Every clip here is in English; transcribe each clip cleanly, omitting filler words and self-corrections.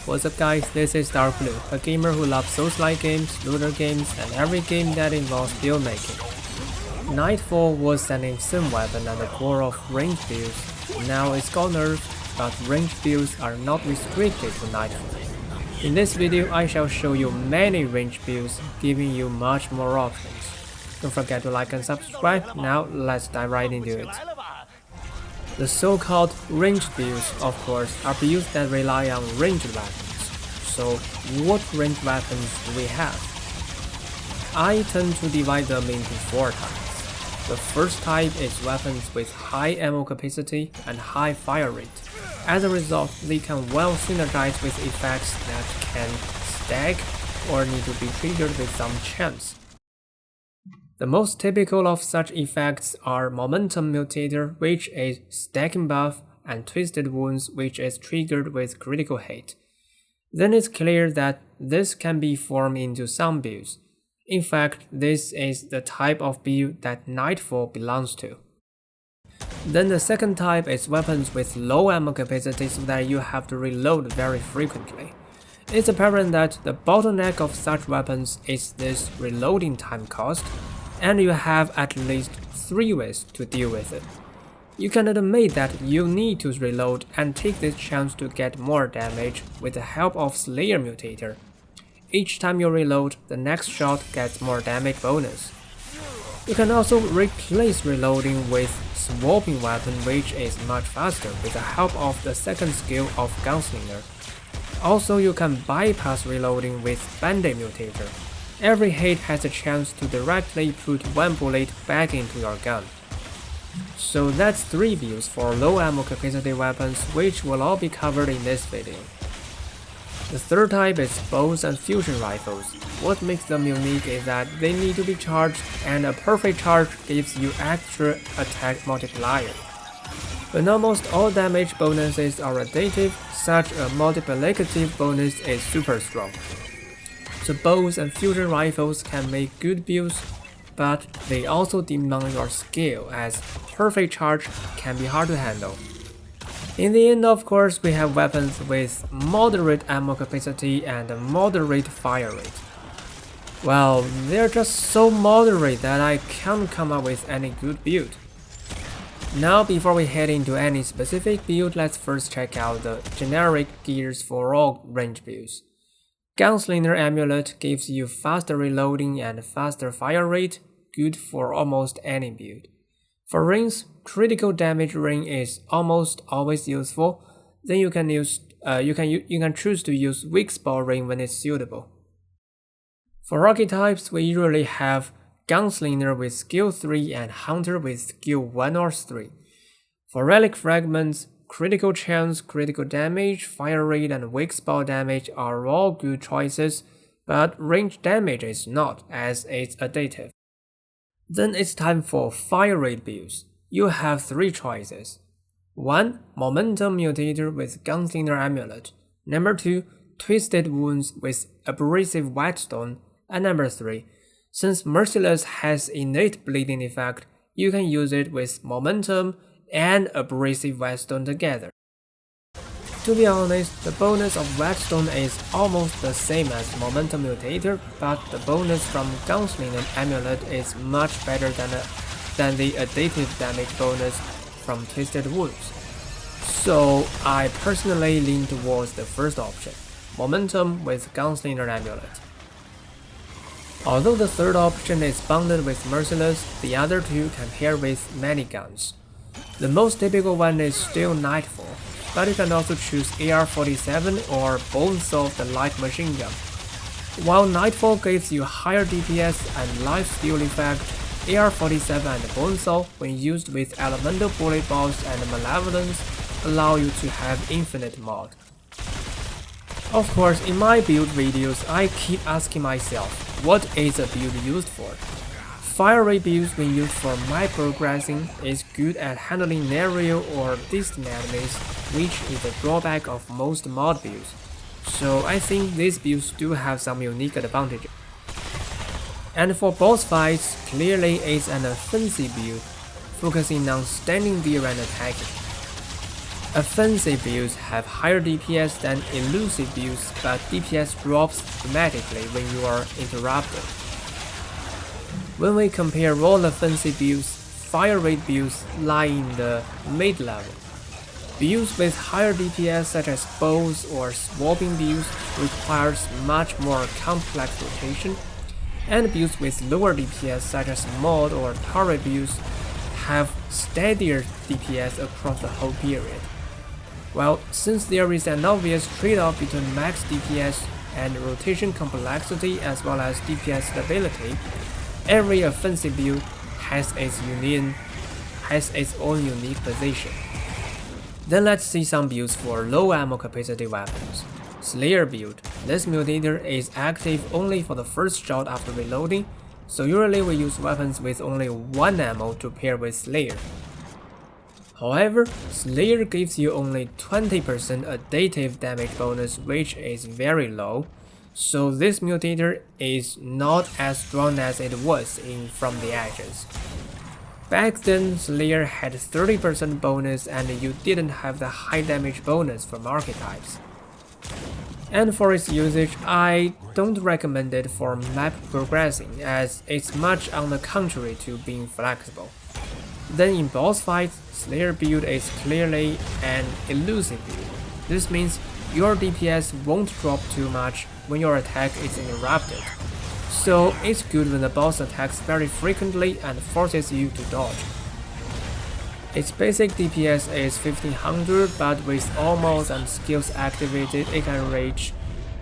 What's up guys, this is Darkbblue, a gamer who loves Souls-like games, looter games, and every game that involves build making. Nightfall was an insane weapon at the core of ranged builds. Now it's got nerfed, but ranged builds are not restricted to Nightfall. In this video I shall show you many ranged builds, giving you much more options. Don't forget to like and subscribe. Now let's dive right into it. The so-called ranged builds, of course, are builds that rely on ranged weapons. So, what ranged weapons do we have? I tend to divide them into 4 types. The first type is weapons with high ammo capacity and high fire rate. As a result, they can well synergize with effects that can stack or need to be triggered with some chance. The most typical of such effects are Momentum Mutator, which is stacking buff, and Twisted Wounds, which is triggered with critical hit. Then it's clear that this can be formed into some builds. In fact, this is the type of build that Nightfall belongs to. Then the second type is weapons with low ammo capacity so that you have to reload very frequently. It's apparent that the bottleneck of such weapons is this reloading time cost, and you have at least 3 ways to deal with it. You can admit that you need to reload and take this chance to get more damage with the help of Slayer Mutator. Each time you reload, the next shot gets more damage bonus. You can also replace reloading with Swapping Weapon, which is much faster with the help of the second skill of Gunslinger. Also, you can bypass reloading with Band-Aid Mutator. Every hit has a chance to directly put 1 bullet back into your gun. So that's 3 builds for low ammo capacity weapons, which will all be covered in this video. The third type is bows and fusion rifles. What makes them unique is that they need to be charged, and a perfect charge gives you extra attack multiplier. When almost all damage bonuses are additive, such a multiplicative bonus is super strong. So bows and fusion rifles can make good builds, but they also demand your skill, as perfect charge can be hard to handle. In the end, of course, we have weapons with moderate ammo capacity and moderate fire rate. Well, they're just so moderate that I can't come up with any good build. Now, before we head into any specific build, let's first check out the generic gears for all range builds. Gunslinger Amulet gives you faster reloading and faster fire rate, good for almost any build. For rings, critical damage ring is almost always useful. Then you can choose to use weak spot ring when it's suitable. For archetypes, we usually have Gunslinger with skill 3 and Hunter with skill 1 or 3. For relic fragments, critical chance, critical damage, fire rate, and weak spot damage are all good choices, but range damage is not, as it's additive. Then it's time for fire rate builds. You have 3 choices. 1. Momentum Mutator with Gunslinger Amulet. Number 2. Twisted Wounds with Abrasive Whetstone. And number 3. Since Merciless has innate bleeding effect, you can use it with Momentum and Abrasive Whetstone together. To be honest, the bonus of Whetstone is almost the same as Momentum Mutator, but the bonus from Gunslinger Amulet is much better than the additive damage bonus from Twisted Wounds. So I personally lean towards the first option, Momentum with Gunslinger Amulet. Although the third option is bundled with Merciless, the other 2 can pair with many guns. The most typical one is still Nightfall, but you can also choose AR-47 or Bonesaw the light machine gun. While Nightfall gives you higher DPS and life steal effect, AR-47 and Bonesaw, when used with elemental bullet balls and malevolence, allow you to have infinite mod. Of course, in my build videos, I keep asking myself, what is a build used for? Fire rate builds when used for micro-progressing is good at handling aerial or distant enemies, which is a drawback of most mod builds. So I think these builds do have some unique advantages. And for boss fights, clearly it's an offensive build, focusing on standing there and attacking. Offensive builds have higher DPS than elusive builds, but DPS drops dramatically when you are interrupted. When we compare all offensive builds, fire rate builds lie in the mid-level. Builds with higher DPS such as bows or swapping builds requires much more complex rotation, and builds with lower DPS such as mod or turret builds have steadier DPS across the whole period. Well, since there is an obvious trade-off between max DPS and rotation complexity as well as DPS stability, every offensive build has its own unique position. Then let's see some builds for low ammo capacity weapons. Slayer build. This mutator is active only for the first shot after reloading, so usually we use weapons with only one ammo to pair with Slayer. However, Slayer gives you only 20% additive damage bonus, which is very low, so this mutator is not as strong as it was in From the Ashes. Back then, Slayer had 30% bonus and you didn't have the high damage bonus from archetypes. And for its usage, I don't recommend it for map progressing, as it's much on the contrary to being flexible. Then in boss fights, Slayer build is clearly an elusive build. This means your DPS won't drop too much when your attack is interrupted. So it's good when the boss attacks very frequently and forces you to dodge. Its basic DPS is 1500, but with all mods and skills activated, it can reach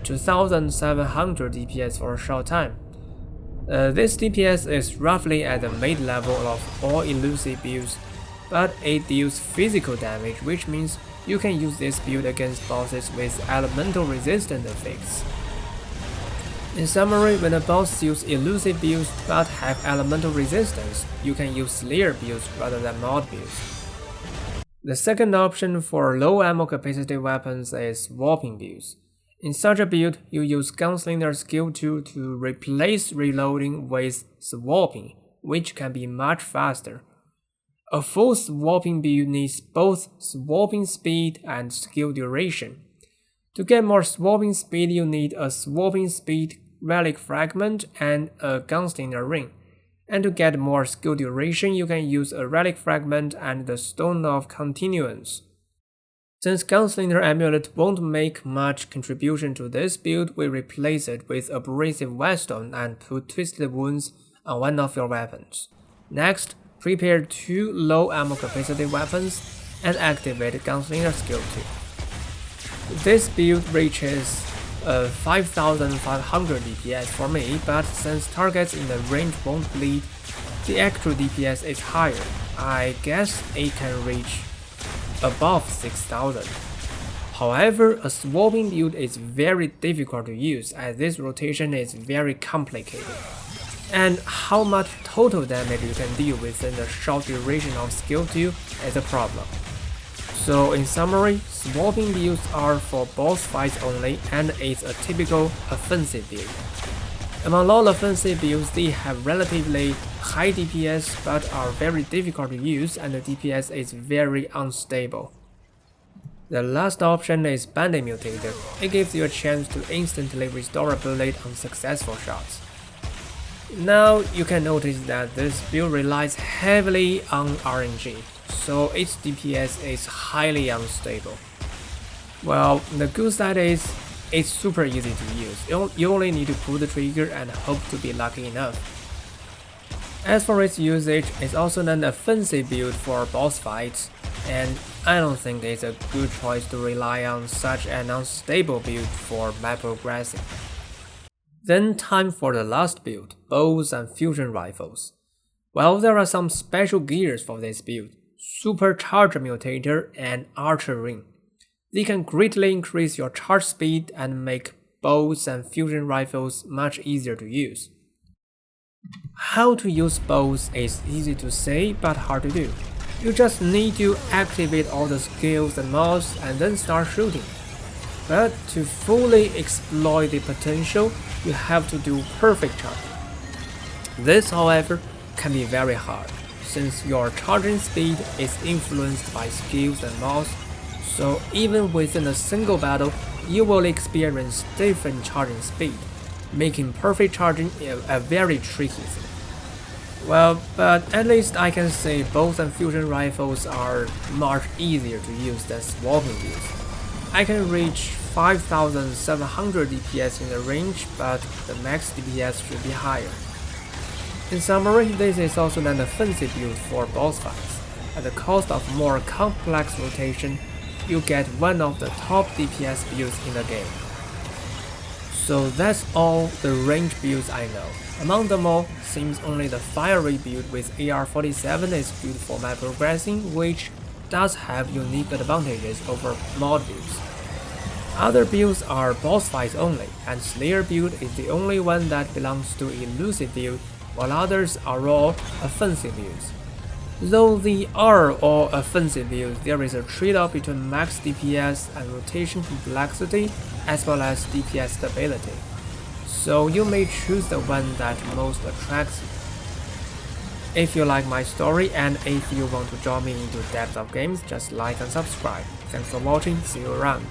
2700 DPS for a short time. This DPS is roughly at the mid-level of all elusive builds, but it deals physical damage, which means you can use this build against bosses with elemental resistant effects. In summary, when a boss uses elusive builds but have elemental resistance, you can use Slayer builds rather than mod builds. The second option for low ammo capacity weapons is swapping builds. In such a build, you use Gunslinger skill 2 to replace reloading with swapping, which can be much faster. A full swapping build needs both swapping speed and skill duration. To get more swapping speed, you need a swapping speed relic fragment and a Gunslinger ring. And to get more skill duration, you can use a relic fragment and the Stone of Continuance. Since Gunslinger Amulet won't make much contribution to this build, we replace it with Abrasive Whetstone and put Twisted Wounds on one of your weapons. Next, prepare 2 low ammo capacity weapons and activate Gunslinger skill 2. This build reaches 5500 DPS for me, but since targets in the range won't bleed, the actual DPS is higher. I guess it can reach above 6000. However, a swapping build is very difficult to use as this rotation is very complicated, and how much total damage you can deal within the short duration of skill 2 is a problem. So in summary, swapping builds are for boss fights only and it's a typical offensive build. Among all offensive builds, they have relatively high DPS but are very difficult to use and the DPS is very unstable. The last option is Bandit Mutator. It gives you a chance to instantly restore a bullet on successful shots. Now you can notice that this build relies heavily on RNG, so its DPS is highly unstable. Well, the good side is it's super easy to use. You only need to pull the trigger and hope to be lucky enough. As for its usage, it's also an offensive build for boss fights, and I don't think it's a good choice to rely on such an unstable build for map progressing. Then time for the last build, bows and fusion rifles. Well, there are some special gears for this build, Supercharger Mutator and Archer Ring. They can greatly increase your charge speed and make bows and fusion rifles much easier to use. How to use bows is easy to say but hard to do. You just need to activate all the skills and mods and then start shooting. But to fully exploit the potential, you have to do perfect charging. This, however, can be very hard, since your charging speed is influenced by skills and mods, So even within a single battle, you will experience different charging speed, making perfect charging a very tricky thing. Well, but at least I can say both fusion rifles are much easier to use than swapping builds. I can reach 5700 DPS in the range, but the max DPS should be higher. In summary, this is also an offensive build for boss fights. At the cost of more complex rotation, you get one of the top DPS builds in the game. So that's all the range builds I know. Among them all, seems only the fiery build with AR-47 is good for map progressing, which does have unique advantages over mod builds. Other builds are boss fights only, and Slayer build is the only one that belongs to Elusive build, while others are all offensive builds. Though they are all offensive builds, there is a trade-off between max DPS and rotation complexity, as well as DPS stability. So you may choose the one that most attracts you. If you like my story and if you want to join me into depth of games, just like and subscribe. Thanks for watching, see you around.